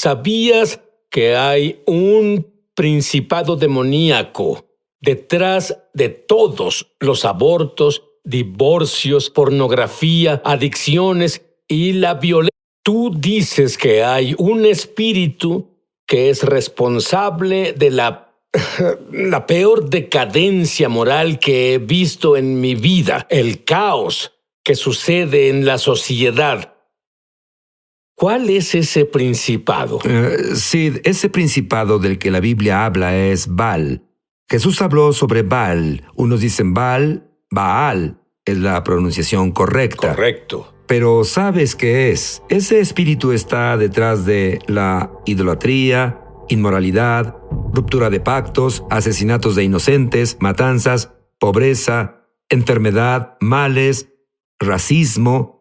¿Sabías que hay un principado demoníaco detrás de todos los abortos, divorcios, pornografía, adicciones y la violencia? Tú dices que hay un espíritu que es responsable de la peor decadencia moral que he visto en mi vida, el caos que sucede en la sociedad. ¿Cuál es ese principado? Sí, ese principado del que la Biblia habla es Baal. Jesús habló sobre Baal. Unos dicen Baal, Baal es la pronunciación correcta. Correcto. Pero ¿sabes qué es? Ese espíritu está detrás de la idolatría, inmoralidad, ruptura de pactos, asesinatos de inocentes, matanzas, pobreza, enfermedad, males, racismo,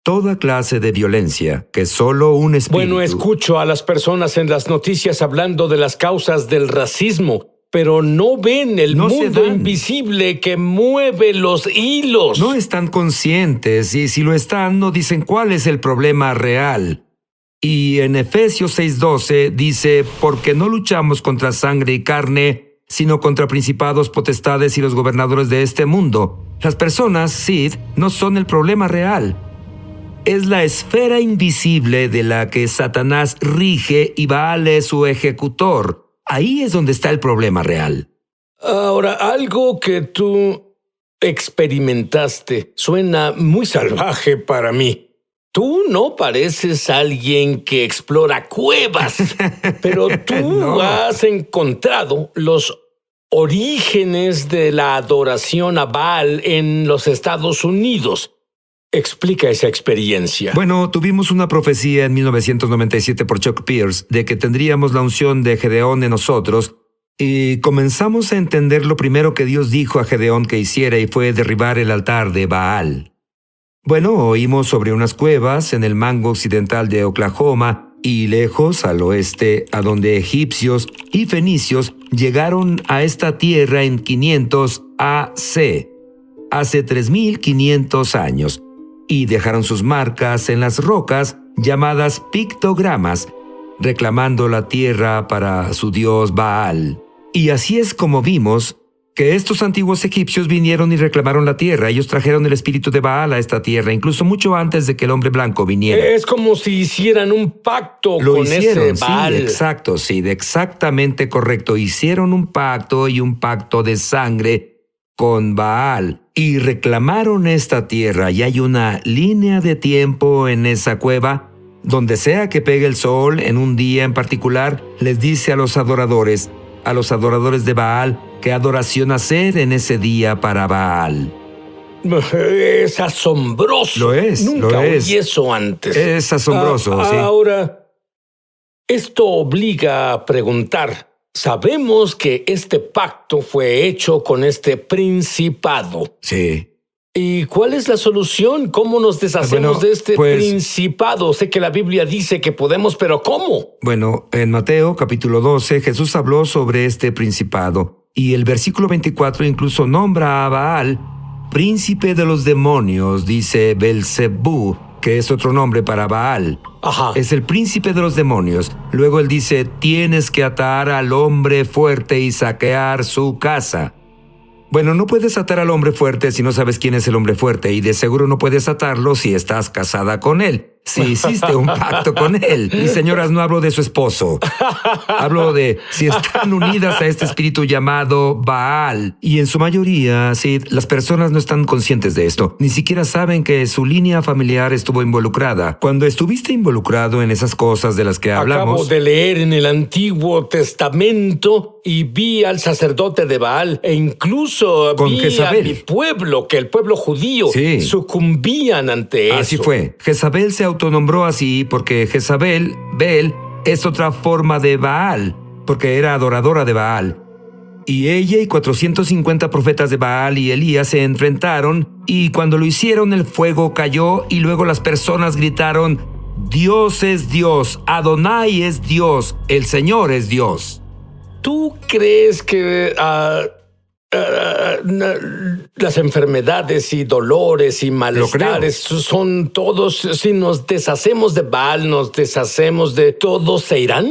toda clase de violencia que solo un espíritu... Bueno, escucho a las personas en las noticias hablando de las causas del racismo, pero no ven el mundo invisible que mueve los hilos. No están conscientes, y si lo están, no dicen cuál es el problema real. Y en Efesios 6:12 dice, porque no luchamos contra sangre y carne, sino contra principados, potestades y los gobernadores de este mundo. Las personas, Sid, no son el problema real. Es la esfera invisible de la que Satanás rige y Baal es su ejecutor. Ahí es donde está el problema real. Ahora, algo que tú experimentaste suena muy salvaje para mí. Tú no pareces alguien que explora cuevas, pero tú No. has encontrado los orígenes de la adoración a Baal en los Estados Unidos. Explica esa experiencia. Bueno, tuvimos una profecía en 1997 por Chuck Pierce de que tendríamos la unción de Gedeón en nosotros y comenzamos a entender lo primero que Dios dijo a Gedeón que hiciera y fue derribar el altar de Baal. Bueno, oímos sobre unas cuevas en el mango occidental de Oklahoma y lejos al oeste a donde egipcios y fenicios llegaron a esta tierra en 500 AC, hace 3.500 años. Y dejaron sus marcas en las rocas llamadas pictogramas, reclamando la tierra para su dios Baal. Y así es como vimos que estos antiguos egipcios vinieron y reclamaron la tierra. Ellos trajeron el espíritu de Baal a esta tierra, incluso mucho antes de que el hombre blanco viniera. Es como si hicieran un pacto con ese Baal. Sí, exacto, sí, exactamente correcto. Hicieron un pacto y un pacto de sangre con Baal y reclamaron esta tierra, y hay una línea de tiempo en esa cueva. Donde sea que pegue el sol en un día en particular, les dice a los adoradores de Baal, qué adoración hacer en ese día para Baal. Es asombroso. Lo es, Nunca lo es. oí eso antes. Es asombroso, sí. Ahora, esto obliga a preguntar. Sabemos que este pacto fue hecho con este principado. Sí. ¿Y cuál es la solución? ¿Cómo nos deshacemos de este principado? Sé que la Biblia dice que podemos, pero ¿cómo? Bueno, en Mateo capítulo 12, Jesús habló sobre este principado. Y el versículo 24 incluso nombra a Baal, príncipe de los demonios, dice Belzebú, que es otro nombre para Baal. Ajá. Es el príncipe de los demonios. Luego él dice, tienes que atar al hombre fuerte y saquear su casa. Bueno, no puedes atar al hombre fuerte si no sabes quién es el hombre fuerte, y de seguro no puedes atarlo si estás casada con él, si hiciste un pacto con él. Y señoras, no hablo de su esposo. Hablo de si están unidas a este espíritu llamado Baal. Y en su mayoría, sí, las personas no están conscientes de esto. Ni siquiera saben que su línea familiar estuvo involucrada. Cuando estuviste involucrado en esas cosas de las que hablamos... Acabo de leer en el Antiguo Testamento y vi al sacerdote de Baal e incluso con vi Jezabel. a mi pueblo, que el pueblo judío sucumbían ante eso. Así fue. Jezabel se autonombró así porque Jezabel, Bel, es otra forma de Baal, porque era adoradora de Baal. Y ella y 450 profetas de Baal y Elías se enfrentaron, y cuando lo hicieron el fuego cayó y luego las personas gritaron, Dios es Dios, Adonai es Dios, el Señor es Dios. ¿Tú crees que las enfermedades y dolores y malestares creo. son todos, si nos deshacemos de Baal, nos deshacemos de todos, ¿se irán?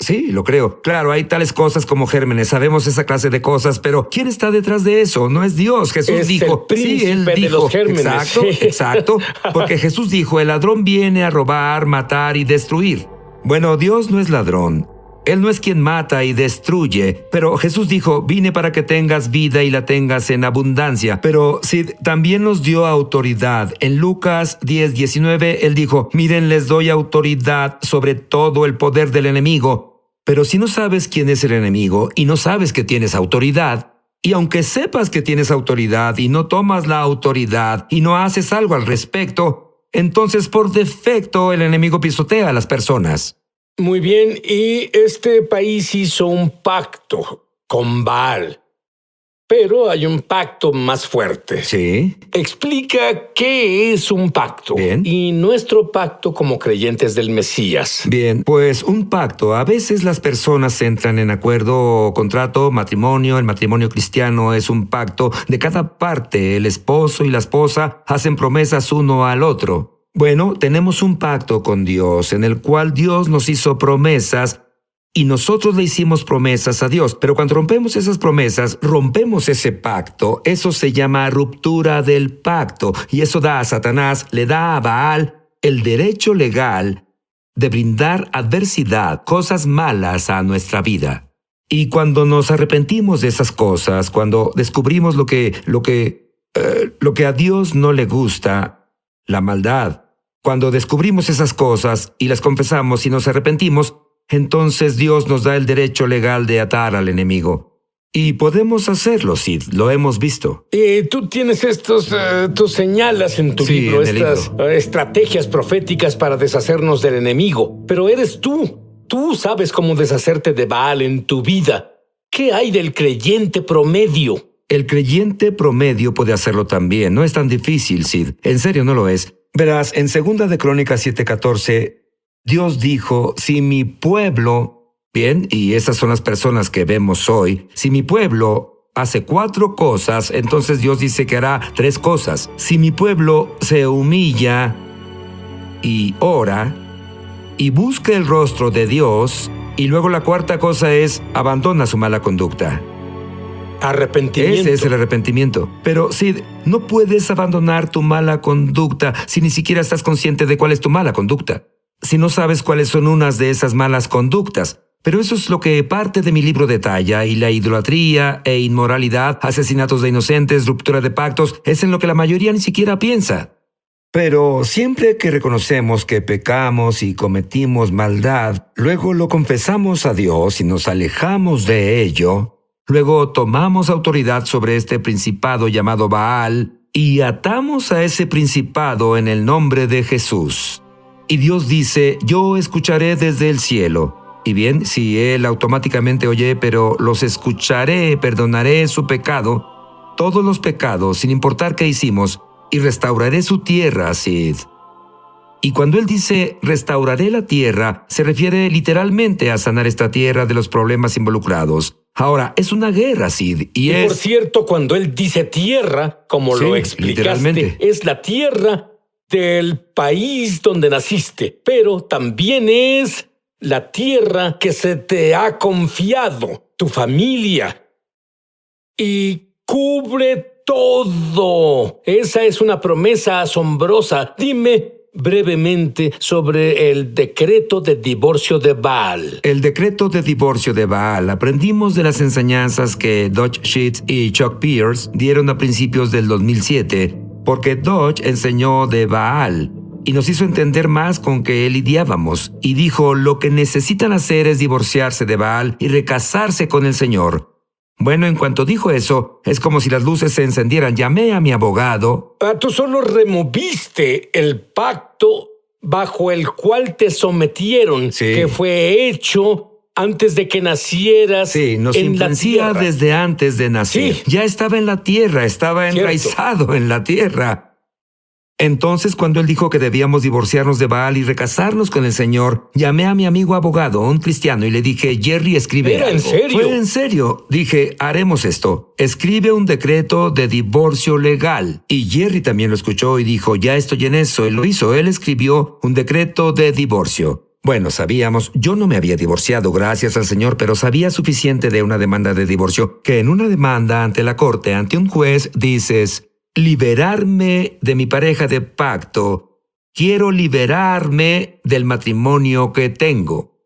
Sí, lo creo. Claro, hay tales cosas como gérmenes, sabemos esa clase de cosas, pero ¿quién está detrás de eso? No es Dios. Jesús Es dijo, el príncipe él de dijo, los gérmenes. exacto, Sí. exacto, porque Jesús dijo, el ladrón viene a robar, matar y destruir. Bueno, Dios no es ladrón. Él no es quien mata y destruye, pero Jesús dijo, vine para que tengas vida y la tengas en abundancia. Pero Sid también nos dio autoridad. En Lucas 10:19, él dijo, miren, les doy autoridad sobre todo el poder del enemigo. Pero si no sabes quién es el enemigo y no sabes que tienes autoridad, y aunque sepas que tienes autoridad y no tomas la autoridad y no haces algo al respecto, entonces por defecto el enemigo pisotea a las personas. Muy bien, y este país hizo un pacto con Baal, pero hay un pacto más fuerte. Sí. Explica qué es un pacto Bien. y nuestro pacto como creyentes del Mesías. Bien, pues un pacto. A veces las personas entran en acuerdo o contrato, matrimonio. El matrimonio cristiano es un pacto de cada parte. El esposo y la esposa hacen promesas uno al otro. Bueno, tenemos un pacto con Dios en el cual Dios nos hizo promesas y nosotros le hicimos promesas a Dios. Pero cuando rompemos esas promesas, rompemos ese pacto. Eso se llama ruptura del pacto. Y eso da a Satanás, le da a Baal el derecho legal de brindar adversidad, cosas malas a nuestra vida. Y cuando nos arrepentimos de esas cosas, cuando descubrimos lo que a Dios no le gusta, la maldad, cuando descubrimos esas cosas y las confesamos y nos arrepentimos, entonces Dios nos da el derecho legal de atar al enemigo. Y podemos hacerlo, Sid, lo hemos visto. Y tú tienes tú señalas en tu Sí, libro en el estas estrategias proféticas para deshacernos del enemigo, pero eres tú. Tú sabes cómo deshacerte de Baal en tu vida. ¿Qué hay del creyente promedio? El creyente promedio puede hacerlo también. No es tan difícil, Sid. En serio, no lo es. Verás, en 2 de Crónicas 7:14, Dios dijo, si mi pueblo, bien, y esas son las personas que vemos hoy, si mi pueblo hace 4 cosas, entonces Dios dice que hará 3 cosas. Si mi pueblo se humilla y ora y busca el rostro de Dios, y luego la 4ª cosa es abandona su mala conducta. Arrepentimiento. Ese es el arrepentimiento. Pero Sid, no puedes abandonar tu mala conducta si ni siquiera estás consciente de cuál es tu mala conducta. Si no sabes cuáles son unas de esas malas conductas. Pero eso es lo que parte de mi libro detalla, y la idolatría e inmoralidad, asesinatos de inocentes, ruptura de pactos, es en lo que la mayoría ni siquiera piensa. Pero siempre que reconocemos que pecamos y cometimos maldad, luego lo confesamos a Dios y nos alejamos de ello, luego tomamos autoridad sobre este principado llamado Baal y atamos a ese principado en el nombre de Jesús. Y Dios dice, yo escucharé desde el cielo. Y bien, si Él automáticamente oye, pero los escucharé, perdonaré su pecado, todos los pecados, sin importar qué hicimos, y restauraré su tierra, Sid. Y cuando Él dice, restauraré la tierra, se refiere literalmente a sanar esta tierra de los problemas involucrados. Ahora, es una guerra, Sid, Y por cierto, cuando él dice tierra, como Sí, lo explicaste, literalmente. es la tierra del país donde naciste, pero también es la tierra que se te ha confiado, tu familia, y cubre todo. Esa es una promesa asombrosa. Dime brevemente sobre el decreto de divorcio de Baal. El decreto de divorcio de Baal aprendimos de las enseñanzas que Dodge Sheets y Chuck Pierce dieron a principios del 2007, porque Dodge enseñó de Baal y nos hizo entender más con que lidiábamos, y dijo lo que necesitan hacer es divorciarse de Baal y recasarse con el Señor. Bueno, en cuanto dijo eso, es como si las luces se encendieran. Llamé a mi abogado. Tú solo removiste el pacto bajo el cual te sometieron, Sí. que fue hecho antes de que nacieras Sí, nos en la influencia tierra. desde antes de nacer. Sí. Ya estaba en la tierra, estaba Cierto. enraizado en la tierra. Entonces, cuando él dijo que debíamos divorciarnos de Baal y recasarnos con el Señor, llamé a mi amigo abogado, un cristiano, y le dije, Jerry, escribe ¿Era algo. en serio? Fue en serio. Dije, haremos esto. Escribe un decreto de divorcio legal. Y Jerry también lo escuchó y dijo, ya estoy en eso. Él lo hizo. Él escribió un decreto de divorcio. Bueno, sabíamos, yo no me había divorciado, gracias al Señor, pero sabía suficiente de una demanda de divorcio, que en una demanda ante la corte, ante un juez, dices, liberarme de mi pareja de pacto. Quiero liberarme del matrimonio que tengo.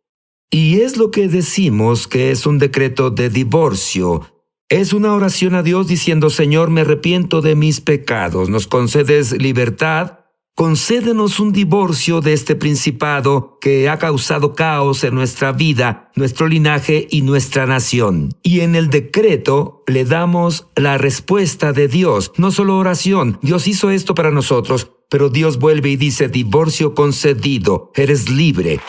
Y es lo que decimos que es un decreto de divorcio. Es una oración a Dios diciendo, Señor, me arrepiento de mis pecados. ¿Nos concedes libertad? Concédenos un divorcio de este principado que ha causado caos en nuestra vida, nuestro linaje y nuestra nación. Y en el decreto le damos la respuesta de Dios, no solo oración. Dios hizo esto para nosotros, pero Dios vuelve y dice, divorcio concedido, eres libre.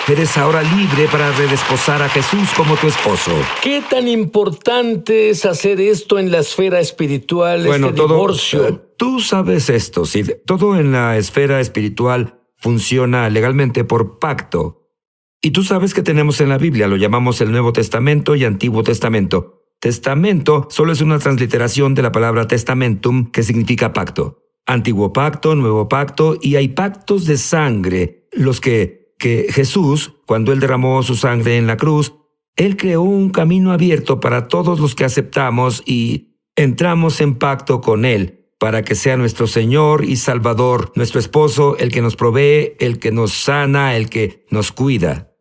Eres ahora libre para redesposar a Jesús como tu esposo. ¿Qué tan importante es hacer esto en la esfera espiritual, divorcio? Tú sabes esto, Sid. Todo en la esfera espiritual funciona legalmente por pacto. Y tú sabes que tenemos en la Biblia, lo llamamos el Nuevo Testamento y Antiguo Testamento. Testamento solo es una transliteración de la palabra testamentum, que significa pacto. Antiguo pacto, nuevo pacto, y hay pactos de sangre, los que Jesús, cuando Él derramó su sangre en la cruz, Él creó un camino abierto para todos los que aceptamos y entramos en pacto con Él, para que sea nuestro Señor y Salvador, nuestro esposo, el que nos provee, el que nos sana, el que nos cuida.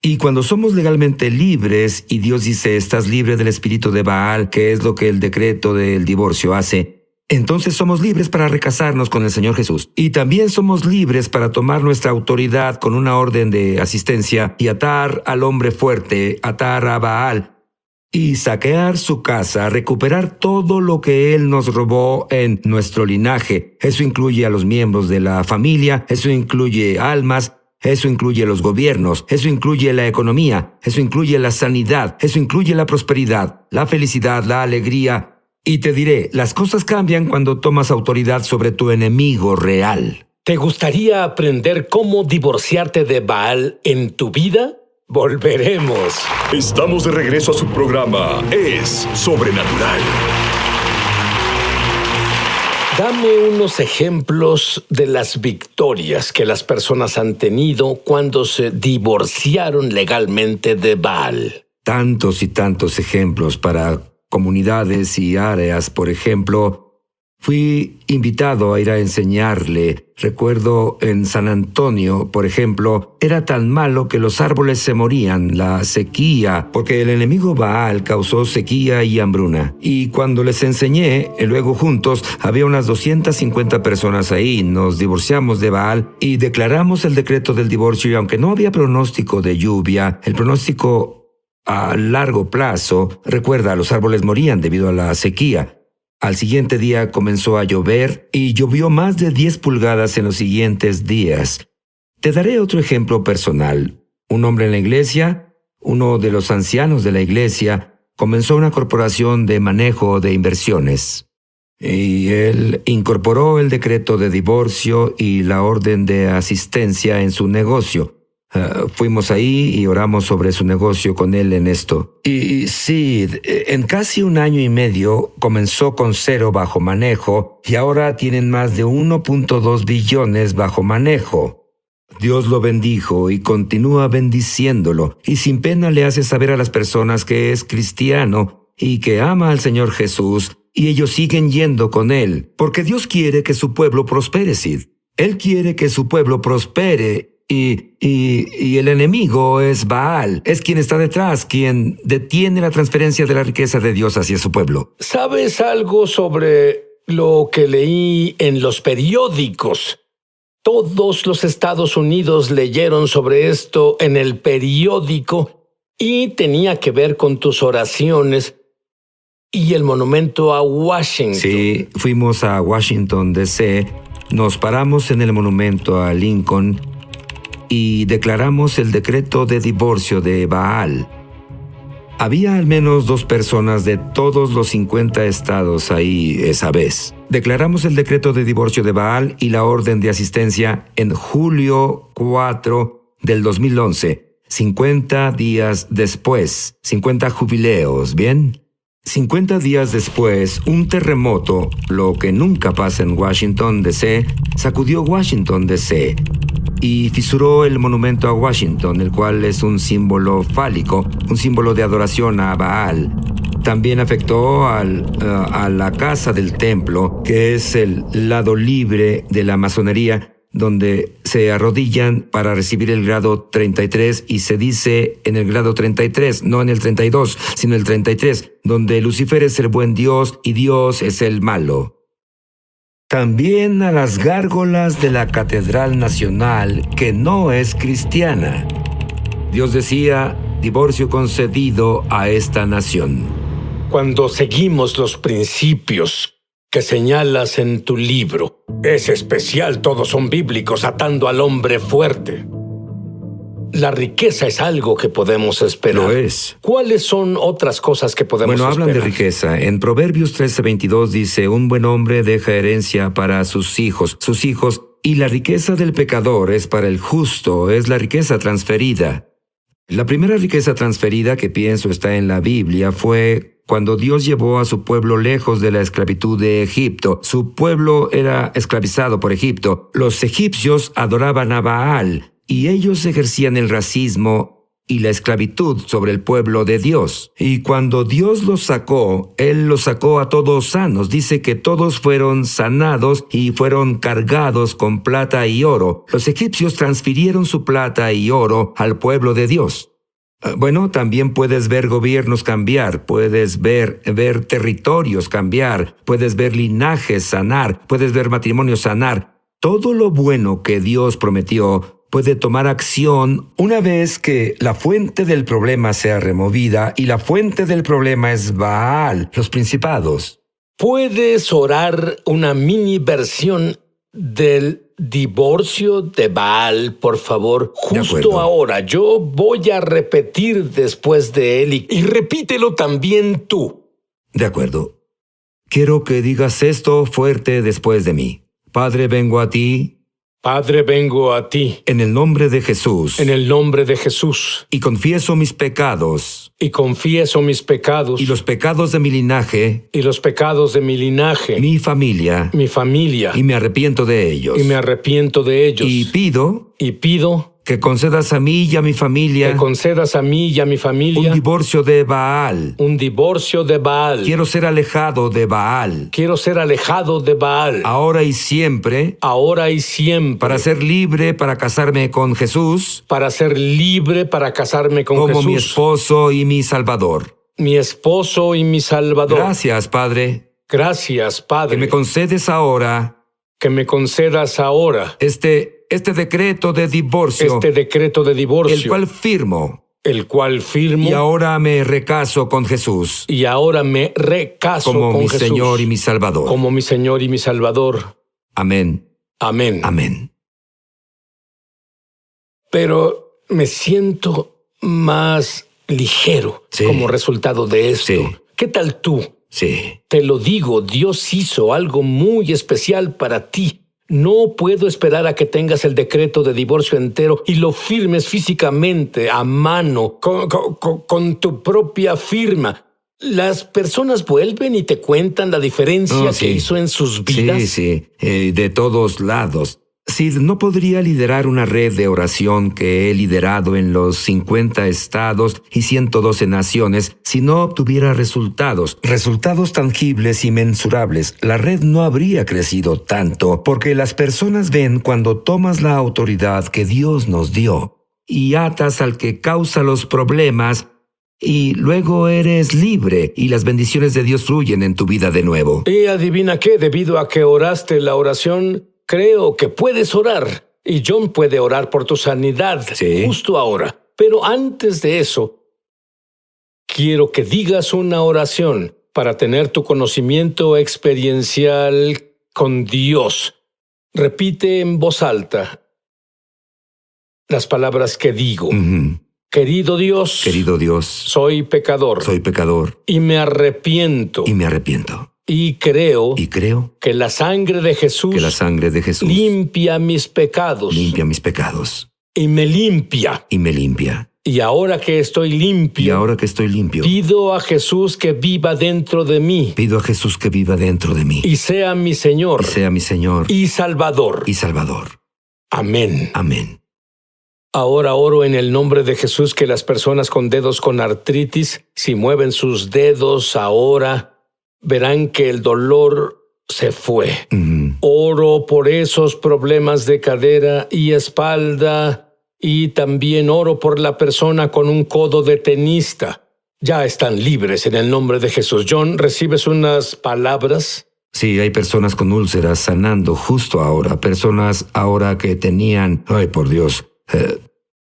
Y cuando somos legalmente libres, y Dios dice, estás libre del espíritu de Baal, que es lo que el decreto del divorcio hace, entonces somos libres para recasarnos con el Señor Jesús. Y también somos libres para tomar nuestra autoridad con una orden de asistencia y atar al hombre fuerte, atar a Baal, y saquear su casa, recuperar todo lo que él nos robó en nuestro linaje. Eso incluye a los miembros de la familia, eso incluye almas, eso incluye los gobiernos, eso incluye la economía, eso incluye la sanidad, eso incluye la prosperidad, la felicidad, la alegría. Y te diré, las cosas cambian cuando tomas autoridad sobre tu enemigo real. ¿Te gustaría aprender cómo divorciarte de Baal en tu vida? Volveremos. Estamos de regreso a su programa Es Sobrenatural. Dame unos ejemplos de las victorias que las personas han tenido cuando se divorciaron legalmente de Baal. Tantos y tantos ejemplos para comunidades y áreas. Por ejemplo, fui invitado a ir a enseñarle. Recuerdo en San Antonio, por ejemplo, era tan malo que los árboles se morían, la sequía, porque el enemigo Baal causó sequía y hambruna. Y cuando les enseñé, luego juntos, había unas 250 personas ahí. Nos divorciamos de Baal y declaramos el decreto del divorcio, y aunque no había pronóstico de lluvia, el pronóstico a largo plazo, recuerda, los árboles morían debido a la sequía. Al siguiente día comenzó a llover y llovió más de 10 pulgadas en los siguientes días. Te daré otro ejemplo personal. Un hombre en la iglesia, uno de los ancianos de la iglesia, comenzó una corporación de manejo de inversiones. Y él incorporó el decreto de divorcio y la orden de asistencia en su negocio. Fuimos ahí y oramos sobre su negocio con él en esto. Y sí, en casi 1 año y medio comenzó con 0 bajo manejo y ahora tienen más de 1.2 billones bajo manejo. Dios lo bendijo y continúa bendiciéndolo, y sin pena le hace saber a las personas que es cristiano y que ama al Señor Jesús, y ellos siguen yendo con él, porque Dios quiere que su pueblo prospere, Sid. Él quiere que su pueblo prospere. Y el enemigo es Baal, es quien está detrás, quien detiene la transferencia de la riqueza de Dios hacia su pueblo. ¿Sabes algo sobre lo que leí en los periódicos? Todos los Estados Unidos leyeron sobre esto en el periódico y tenía que ver con tus oraciones y el monumento a Washington. Sí, fuimos a Washington, D.C., nos paramos en el monumento a Lincoln y declaramos el decreto de divorcio de Baal. Había al menos 2 personas de todos los 50 estados ahí esa vez. Declaramos el decreto de divorcio de Baal y la orden de asistencia en julio 4 del 2011, 50 días después, 50 jubileos, ¿bien? 50 días después, un terremoto, lo que nunca pasa en Washington, D.C., sacudió Washington, D.C., y fisuró el monumento a Washington, el cual es un símbolo fálico, un símbolo de adoración a Baal. También afectó a la casa del templo, que es el lado libre de la masonería, donde se arrodillan para recibir el grado 33 y se dice en el grado 33, no en el 32, sino el 33, donde Lucifer es el buen Dios y Dios es el malo. También a las gárgolas de la Catedral Nacional, que no es cristiana. Dios decía, divorcio concedido a esta nación. Cuando seguimos los principios que señalas en tu libro, es especial, todos son bíblicos, atando al hombre fuerte. La riqueza es algo que podemos esperar. Lo es. ¿Cuáles son otras cosas que podemos esperar? Hablan de riqueza. En Proverbios 13:22 dice, un buen hombre deja herencia para sus hijos, y la riqueza del pecador es para el justo, es la riqueza transferida. La primera riqueza transferida que pienso está en la Biblia fue cuando Dios llevó a su pueblo lejos de la esclavitud de Egipto. Su pueblo era esclavizado por Egipto. Los egipcios adoraban a Baal, y ellos ejercían el racismo y la esclavitud sobre el pueblo de Dios. Y cuando Dios los sacó, Él los sacó a todos sanos. Dice que todos fueron sanados y fueron cargados con plata y oro. Los egipcios transfirieron su plata y oro al pueblo de Dios. Bueno, también puedes ver gobiernos cambiar, puedes ver territorios cambiar, puedes ver linajes sanar, puedes ver matrimonios sanar. Todo lo bueno que Dios prometió puede tomar acción una vez que la fuente del problema sea removida, y la fuente del problema es Baal, los principados. ¿Puedes orar una mini versión del divorcio de Baal, por favor? Justo ahora. Yo voy a repetir después de él y repítelo también tú. De acuerdo. Quiero que digas esto fuerte después de mí. Padre, vengo a ti. Padre, vengo a ti. En el nombre de Jesús. En el nombre de Jesús. Y confieso mis pecados. Y confieso mis pecados. Y los pecados de mi linaje. Y los pecados de mi linaje. Mi familia. Mi familia. Y me arrepiento de ellos. Y me arrepiento de ellos. Y pido. Que concedas a mí y a mi familia. Que concedas a mí y a mi familia. Un divorcio de Baal. Un divorcio de Baal. Quiero ser alejado de Baal. Quiero ser alejado de Baal. Ahora y siempre. Ahora y siempre. Para ser libre, para casarme con Jesús. Para ser libre, para casarme con Jesús. Como mi esposo y mi Salvador. Mi esposo y mi Salvador. Gracias, Padre. Gracias, Padre. Que me concedes ahora. Que me concedas ahora. Este decreto de divorcio. Este decreto de divorcio. El cual firmo. Y ahora me recaso con Jesús. Y ahora me recaso con Jesús. Como mi Señor y mi Salvador. Como mi Señor y mi Salvador. Amén. Amén. Amén. Pero me siento más ligero como resultado de esto. Sí. ¿Qué tal tú? Sí. Te lo digo, Dios hizo algo muy especial para ti. No puedo esperar a que tengas el decreto de divorcio entero y lo firmes físicamente, a mano, con tu propia firma. Las personas vuelven y te cuentan la diferencia que hizo en sus vidas. Sí, de todos lados. Sid no podría liderar una red de oración que he liderado en los 50 estados y 112 naciones si no obtuviera resultados tangibles y mensurables. La red no habría crecido tanto porque las personas ven cuando tomas la autoridad que Dios nos dio y atas al que causa los problemas, y luego eres libre y las bendiciones de Dios fluyen en tu vida de nuevo. Y adivina qué, debido a que oraste la oración, creo que puedes orar, y John puede orar por tu sanidad justo ahora. Pero antes de eso, quiero que digas una oración para tener tu conocimiento experiencial con Dios. Repite en voz alta las palabras que digo. Querido Dios, soy pecador. soy pecador Y me arrepiento. y me arrepiento. Y creo Y creo que la sangre de Jesús que la sangre de Jesús limpia mis pecados. limpia mis pecados Y me limpia. y me limpia. Y ahora que estoy limpio, Y ahora que estoy limpio, pido a Jesús que viva dentro de mí pido a Jesús que viva dentro de mí y sea mi Señor y sea mi Señor y Salvador. y Salvador. Amén. Amén. Ahora oro en el nombre de Jesús que las personas con dedos con artritis, si mueven sus dedos ahora, verán que el dolor se fue. Oro por esos problemas de cadera y espalda, y también oro por la persona con un codo de tenista. Ya están libres en el nombre de Jesús. John, ¿recibes unas palabras? Sí, hay personas con úlceras sanando justo ahora. Personas ahora que tenían, ay por Dios,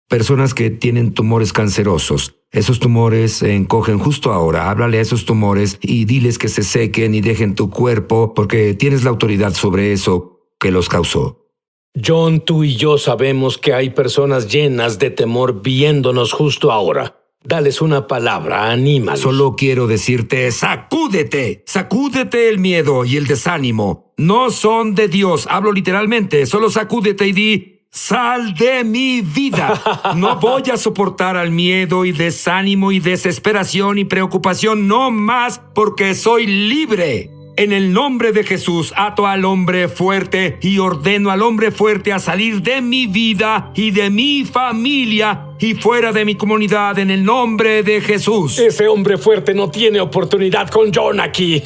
personas que tienen tumores cancerosos. Esos tumores se encogen justo ahora. Háblale a esos tumores y diles que se sequen y dejen tu cuerpo porque tienes la autoridad sobre eso que los causó. John, tú y yo sabemos que hay personas llenas de temor viéndonos justo ahora. Dales una palabra, anímalos. Solo quiero decirte, sacúdete, sacúdete el miedo y el desánimo. No son de Dios, hablo literalmente, solo sacúdete y di, sal de mi vida. No voy a soportar al miedo y desánimo y desesperación y preocupación, no más porque soy libre. En el nombre de Jesús, ato al hombre fuerte y ordeno al hombre fuerte a salir de mi vida y de mi familia y fuera de mi comunidad en el nombre de Jesús. Ese hombre fuerte no tiene oportunidad con John aquí.